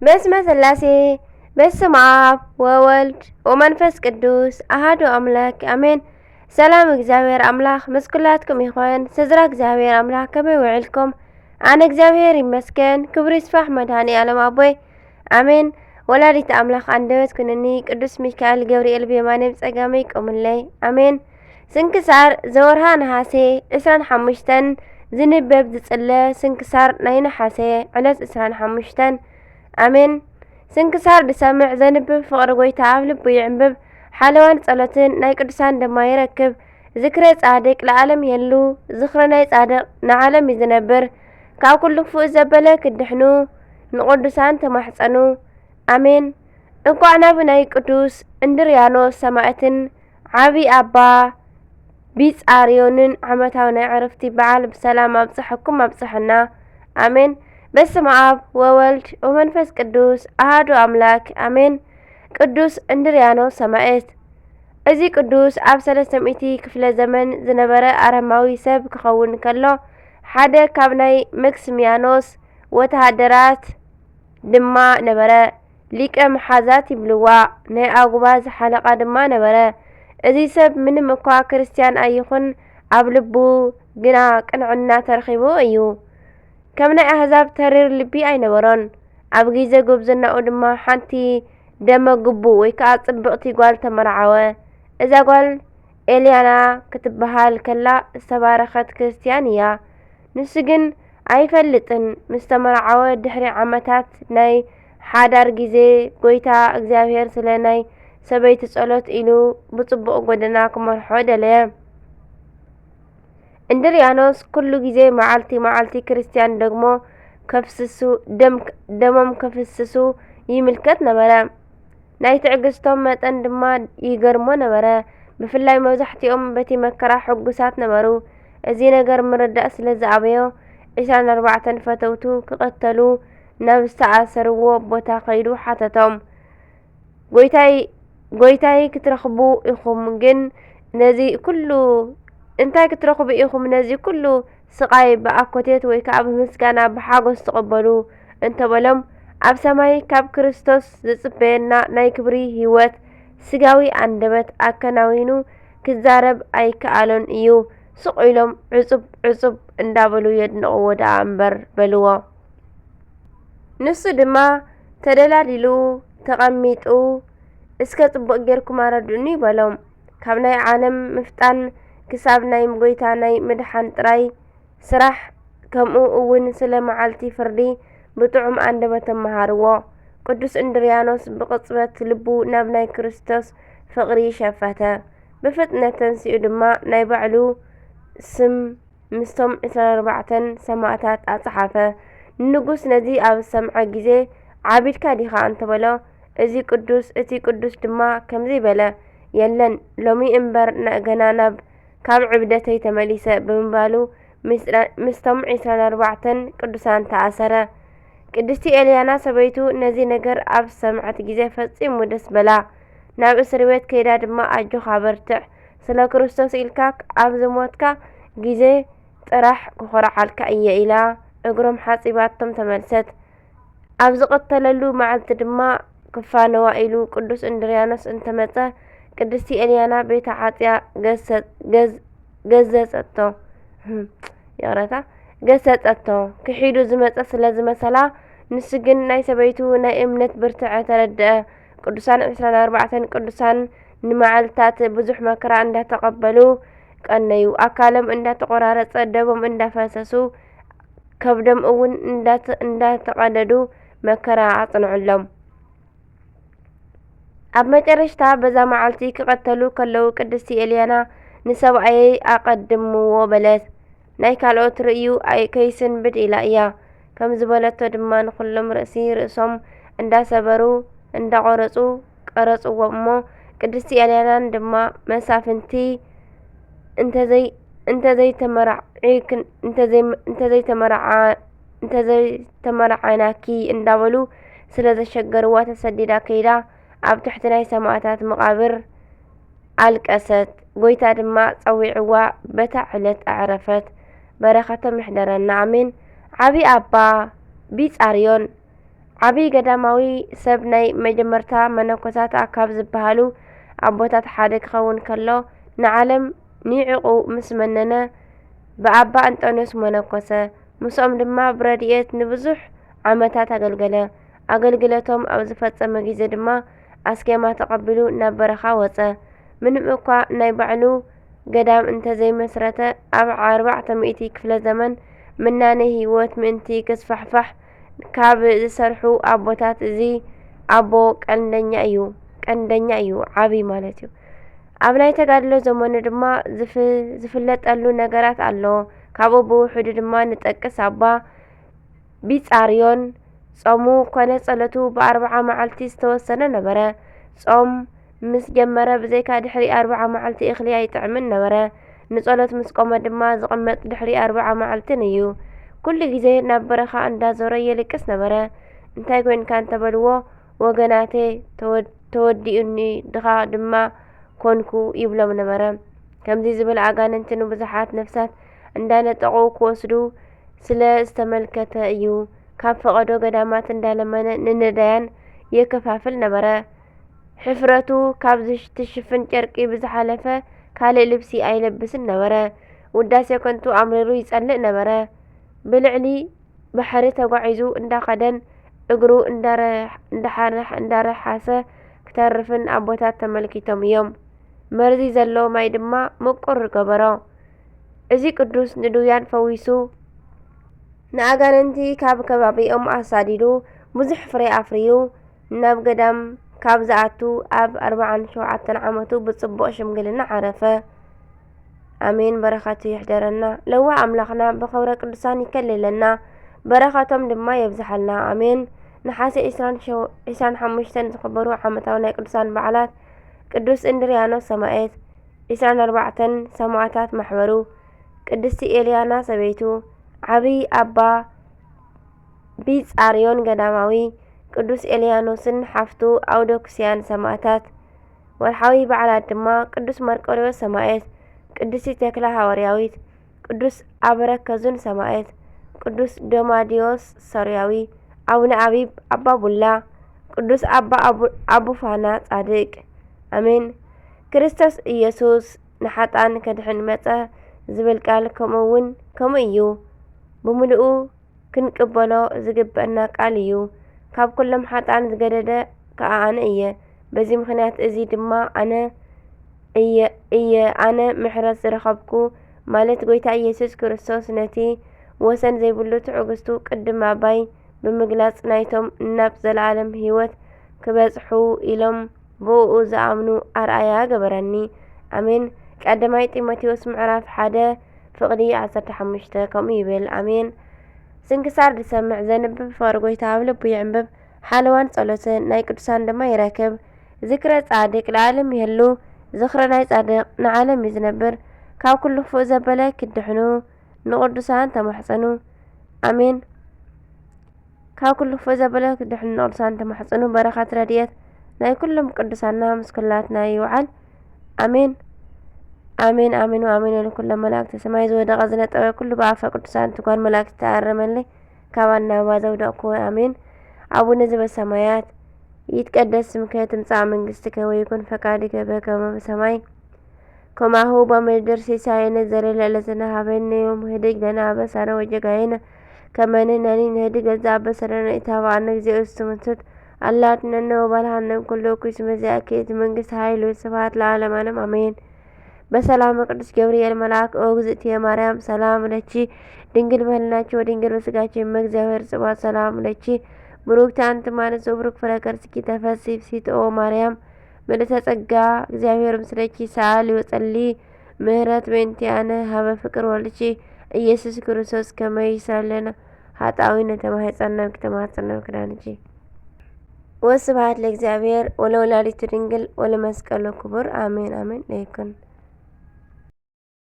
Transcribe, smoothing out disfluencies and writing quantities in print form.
በስመ ሥላሴ በስመ አብ ወወልድ ወመንፈስ ቅዱስ አሐዱ አምላክ አሜን። ሰላም እግዚአብሔር አምላክ ምስ ኩላትኩም ይኹን። ስድራ እግዚአብሔር አምላክ ከመይ ውዕልኩም? ኣነ እግዚአብሔር ይመስገን። ክብሪ ይስፋሕ መድኃኔዓለም ኣቦይ አሜን። ወላዲተ አምላክ አንደበት ኩነኒ ቅዱስ ሚካኤል ገብርኤል ብየማነይ ብጸጋመይ ይቆምለይ አሜን። ስንክሳር ዘወርሃ ነሐሴ 25 ዝንበብ ዝጽለ ስንክሳር ናይ ነሐሴ ዕለት 25 አሜን። ስንክሳር ብሰምዕ ዘንብብ ፍቅሪ ጎይታ ኣብ ልቡ ይዕንብብ። ሓለዋን ጸሎትን ናይ ቅዱሳን ድማ ይረክብ። ዝክረ ጻድቅ ለዓለም የሉ ዝኽረ ናይ ጻድቅ ንዓለም ይዝነብር። ካብ ኩሉ ክፉእ ዘበለ ክድሕኑ ንቅዱሳን ተማሕፀኑ አሜን። እንኳዕ ናብ ናይ ቅዱስ እንድርያኖስ ሰማዕትን ዓብይ አባ ቢጻርዮንን ዓመታዊ ናይ ዕረፍቲ በዓል ብሰላም ኣብጽሐኩም ኣብጽሐና አሜን። በስመ አብ ወወልድ ወመንፈስ ቅዱስ አሐዱ አምላክ አሜን። ቅዱስ እንድርያኖስ ሰማዕት። እዚ ቅዱስ ኣብ 300 ክፍለ ዘመን ዝነበረ አረማዊ ሰብ ክኸውን ከሎ ሓደ ካብ ናይ መክስሚያኖስ ወተሃደራት ድማ ነበረ። ሊቀ መሓዛት ይብልዋ። ናይ ኣጉባዝ ሓለቃ ድማ ነበረ። እዚ ሰብ ምንም እኳ ክርስቲያን ኣይኹን ኣብ ልቡ ግና ቅንዕና ተረኺቡ እዩ። ከም ናይ ኣህዛብ ተሪር ልቢ ኣይነበሮን። ኣብ ግዜ ጉብዝናኡ ድማ ሓንቲ ደመ ግቡእ ወይ ከዓ ጽብቕቲ ጓል ተመርዓወ። እዛ ጓል ኤልያና ክትበሃል ከላ ዝተባረኸት ክርስቲያን እያ። ንሱ ግን ኣይፈልጥን። ምስ ተመርዓወ ድሕሪ ዓመታት ናይ ሓዳር ግዜ ጎይታ እግዚኣብሔር ስለ ናይ ሰበይቲ ጸሎት ኢሉ ብጽቡቕ ጎደና ክመርሖ ደለየ። እንድርያኖስ ኩሉ ግዜ መዓልቲ መዓልቲ ክርስቲያን ደግሞ ደሞም ከፍስሱ ይምልከት ነበረ። ናይ ትዕግስቶም መጠን ድማ ይገርሞ ነበረ። ብፍላይ መብዛሕቲኦም በቲ መከራ ሕጉሳት ነበሩ። እዚ ነገር ምርዳእ ስለ ዝኣበዮ 24 ፈተውቱ ክቐተሉ ናብ ዝተኣሰርዎ ቦታ ከይዱ ሓተቶም። ጎይታይ ክትረኽቡ ኢኹም ግን ነዚ ኩሉ እንታይ ክትረኽቡ ኢኹም ነዚ ኩሉ ስቃይ ብኣኮቴት ወይ ከዓ ብምስጋና ብሓጎስ ተቐበሉ እንተበሎም ኣብ ሰማይ ካብ ክርስቶስ ዝጽበየና ናይ ክብሪ ህይወት ስጋዊ አንደበት ኣከናዊኑ ክዛረብ ኣይከኣሎን እዩ። ስቕ ኢሎም ዕጹብ ዕጹብ እንዳበሉ የድንቕዎ ደኣ እምበር በልዎ። ንሱ ድማ ተደላሊሉ ተቐሚጡ እስከ ጽቡቕ ጌርኩም ኣረድኡኒ ይበሎም። ካብ ናይ ዓለም ምፍጣን ክሳብ ናይ ጎይታ ናይ ምድሓን ጥራይ ስራሕ ከምኡ እውን ስለ መዓልቲ ፍርዲ ብጥዑም አንደበቶም መሃርዎ። ቅዱስ እንድርያኖስ ብቕጽበት ልቡ ናብ ናይ ክርስቶስ ፍቕሪ ሸፈተ። ብፍጥነት ተንሲኡ ድማ ናይ ባዕሉ ስም ምስቶም 24 ሰማዕታት ኣጸሓፈ። ንጉስ ነዚ ኣብ ሰምዐ ግዜ ዓቢድካ ዲኻ እንተበሎ እቲ ቅዱስ ድማ ከምዚ በለ፣ የለን ሎሚ እምበር ገና ካብ ዕብደተይ ተመሊሰ ብምባሉ ምስቶም 24 ቅዱሳን ተኣሰረ። ቅድስቲ ኤልያና ሰበይቱ ነዚ ነገር ኣብ ሰምዐት ግዜ ፈጺሙ ደስ በላ። ናብ እስር ቤት ከይዳ ድማ ኣጆኻ በርትዕ፣ ስለ ክርስቶስ ኢልካ ኣብ ዝሞትካ ግዜ ጥራሕ ክኾርዓልካ እየ ኢላ እግሮም ሓጺባቶም ተመልሰት። ኣብ ዝቐተለሉ መዓልቲ ድማ ክፋነዋ ኢሉ ቅዱስ እንድርያኖስ እንተመጸ ቅድስቲ ኤልያና ቤተ ሓጢያ ገሰጸቶ ክሒዱ ዝመጸ ስለ ዝመሰላ። ንሱ ግን ናይ ሰበይቱ ናይ እምነት ብርትዐ ተረድአ። ቅዱሳን 24 ቅዱሳን ንመዓልታት ብዙሕ መከራ እንዳተቐበሉ ቀነዩ። ኣካሎም እንዳተቆራረጸ ደቦም እንዳፈሰሱ ከብዶም እውን እንዳተቐደዱ መከራ ኣጽንዑሎም። ኣብ መጨረሽታ በዛ መዓልቲ ክቐተሉ ከለዉ ቅድስቲ ኤልያና ንሰብኣየይ ኣቐድምዎ በለት። ናይ ካልኦት ርእዩ ከይስንብድ ኢላ እያ። ከም ዝበለቶ ድማ ንኹሎም ርእሶም እንዳሰበሩ እንዳቆረጹ ቀረጽዎ እሞ ቅድስቲ ኤልያናን ድማ መሳፍንቲ እንተዘይተመርዓናኪ እንዳበሉ ስለ ዘሸገርዋ ተሰዲዳ ከይዳ ኣብ ትሕቲ ናይ ሰማዕታት መቓብር ኣልቀሰት። ጎይታ ድማ ጸዊዕዋ በታ ዕለት ኣዕረፈት። በረኸቶም ይሕደረና አሜን። ዓብይ አባ ቢጻርዮን ዓብይ ገዳማዊ ሰብ ናይ መጀመርታ መነኮሳት ካብ ዝበሃሉ ኣቦታት ሓደ ክኸውን ከሎ ንዓለም ኒዕቁ ምስ መነነ ብኣባ አንጦንዮስ መነኮሰ። ምስኦም ድማ ብረድኤት ንብዙሕ ዓመታት ኣገልገለ። ኣገልግሎቶም ኣብ ዝፈጸመ ግዜ ድማ ኣስኬማ ተቐቢሉ ናብ በረኻ ወፀ። ምንም እኳ ናይ ባዕሉ ገዳም እንተዘይመስረተ ኣብ 400 ክፍለ ዘመን ምናኔ ህይወት ምእንቲ ክስፋሕፋሕ ካብ ዝሰርሑ ኣቦታት እዚ ኣቦ ቀንደኛ እዩ ዓብይ ማለት እዩ። ኣብ ናይ ተጋድሎ ዘመኑ ድማ ዝፍለጠሉ ነገራት ኣሎ። ካብኡ ብውሕዱ ድማ ንጠቅስ ኣባ ቢጻርዮን ጾሙ ኮነ ጸሎቱ ብ40 መዓልቲ ዝተወሰነ ነበረ። ጾም ምስ ጀመረ ብዘይካ ድሕሪ 40 መዓልቲ እኽሊ ኣይጥዕምን ነበረ። ንጸሎት ምስ ቆመ ድማ ዝቕመጥ ድሕሪ 40 መዓልትን እዩ። ኩሉ ግዜ ናብ በረኻ እንዳዞረ የልቅስ ነበረ። እንታይ ኮንካ እንተበልዎ ወገናቴ ተወዲኡኒ ድኻ ድማ ኮንኩ ይብሎም ነበረ። ከምዚ ዝብል ኣጋንንቲ ንብዙሓት ነፍሳት እንዳነጠቑ ክወስዱ ስለ ዝተመልከተ እዩ ካብ ፈቐዶ ገዳማት እንዳለመነ ንነዳያን የከፋፍል ነበረ። ሕፍረቱ ካብ ዝትሽፍን ጨርቂ ብዝሓለፈ ካልእ ልብሲ ኣይለብስን ነበረ። ውዳሴ ከንቱ ኣምሪሩ ይጸልእ ነበረ። ብልዕሊ ባሕሪ ተጓዒዙ እንዳኸደን እግሩ እንዳረሓሰ ክተርፍን ኣቦታት ተመልኪቶም እዮም። መርዚ ዘለዎ ማይ ድማ ምቁር ገበሮ። እዚ ቅዱስ ንድውያን ፈዊሱ ንኣጋንንቲ ካብ ከባቢኦም ኣሳዲዱ ብዙሕ ፍሬ ኣፍርዩ ናብ ገዳም ካብ ዝኣቱ ኣብ 47 ዓመቱ ብጽቡቕ ሽምግልና ዓረፈ። ኣሜን። በረኸቱ ይሕደረና። ለዋ ኣምላኽና ብኽብረ ቅዱሳን ይከልለና፣ በረኸቶም ድማ የብዝሓልና። ኣሜን። ነሓሴ 25 ዝኽበሩ ዓመታዊ ናይ ቅዱሳን በዓላት ቅዱስ እንድርያኖስ ሰማዕት፣ 24 ሰማዕታት ማሕበሩ፣ ቅድስቲ ኤልያና ሰበይቱ፣ ዓብይ ኣባ ቢጻርዮን ገዳማዊ፣ ቅዱስ ኤልያኖስን ሓፍቱ ኣውዶክስያን ሰማዕታት። ወርሓዊ በዓላት ድማ ቅዱስ መርቆሬዎስ ሰማዕት፣ ቅድስቲ ተክላ ሃዋርያዊት፣ ቅዱስ አበረከዙን ሰማዕት፣ ቅዱስ ዶማዲዮስ ሶርያዊ፣ አቡነ አቢብ ኣባ ቡላ፣ ቅዱስ ኣባ አቡፋና ጻድቅ። ኣሜን። ክርስቶስ ኢየሱስ ንሓጣን ከድሕን መጸ ዝብል ቃል ከምኡውን ከምኡ እዩ። ብምልኡ ክንቅበሎ ዝግበአና ቃል እዩ። ካብ ኩሎም ሓጣን ዝገደደ ከዓ ኣነ እየ። በዚ ምክንያት እዚ ድማ ኣነ ምሕረት ዝረኸብኩ ማለት ጎይታ ኢየሱስ ክርስቶስ ነቲ ወሰን ዘይብሉ ትዕግስቱ ቅድም ኣባይ ብምግላጽ ናይቶም ናብ ዘለዓለም ህይወት ክበጽሑ ኢሎም ብኡ ዝኣምኑ ኣርኣያ ገበረኒ። ኣሜን። ቀዳማይ ጢሞቴዎስ ምዕራፍ 1 ፍቕዲ 15 ከምኡ ይብል። ኣሜን። ስንክሳር ዝሰምዕ ዘንብብ ፍቅሪ ጎይታ ኣብ ልቡ ይዕንብብ፣ ሓለዋን ጸሎትን ናይ ቅዱሳን ድማ ይረክብ። ዝክረ ጻድቅ ለዓለም ይህሉ፣ ዝኽረ ናይ ጻድቅ ንዓለም እዩ ዝነብር። ካብ ኩሉ ክፉእ ዘበለ ክድሕኑ ንቅዱሳን ተማሕፀኑ። ኣሜን። ካብ ኩሉ ክፉእ ዘበለ ክድሕኑ ንቅዱሳን ተማሕፀኑ። በረኸት ረድኤት ናይ ኩሎም ቅዱሳንና ምስ ኩላትና ይውዓል። ኣሜን ኣሜን ኣሜን ወኣሜን ለኩሎም መላእክቲ ሰማይ ዝወደቐ ዝነጠበ ኩሉ ብኣፈ ቅዱሳን ትጓል መላእክቲ ተኣረመለይ ካብ ኣናባ ዘውደቕኩ። ኣሜን። አቡነ ዘበሰማያት ይትቀደስ ስምከ ትምጻእ መንግሥትከ ወይኩን ፈቃድከ በከመ በሰማይ ከማሁ በምድር ሲሳየነ ዘለለ ዕለትነ ሀበነ ዮም ህድግ ለነ አበሳነ ወጌጋየነ ከመ ንሕነኒ ንህድግ ለዘአበሰለነ ኢታብአነ እግዚኦ ውስተ አላትነነ ወባልሐነ ኩሉ እኩይ እስመ ዚአከ ይእቲ መንግሥት ኃይል ወስብሐት ለዓለመ ዓለም አሜን። በሰላም ቅዱስ ገብርኤል መልአክ ኦ እግዝእትየ ማርያም ሰላም ለኪ ድንግል በህሊናኪ ወድንግል በሥጋኪ እመ እግዚአብሔር ጽባሕ ሰላም ለኪ ብሩክቲ አንቲ እምአንስት ወብሩክ ፍሬ ከርሥኪ ተፈሥሒ ፍሥሕት ኦ ማርያም ምልዕተ ጸጋ እግዚአብሔር ምስለኪ ሰአሊ ወጸሊ ምህረት በእንቲአነ ሀበ ፍቅር ወልድኪ ኢየሱስ ክርስቶስ ከመ ይስረይ ኃጣውኢነ ተማኅፀነ ከተማኅፀነ ክዳንኪ። ወስብሐት ለእግዚአብሔር ወለወላዲቱ ድንግል ወለመስቀሉ ክቡር አሜን አሜን ለይኩን።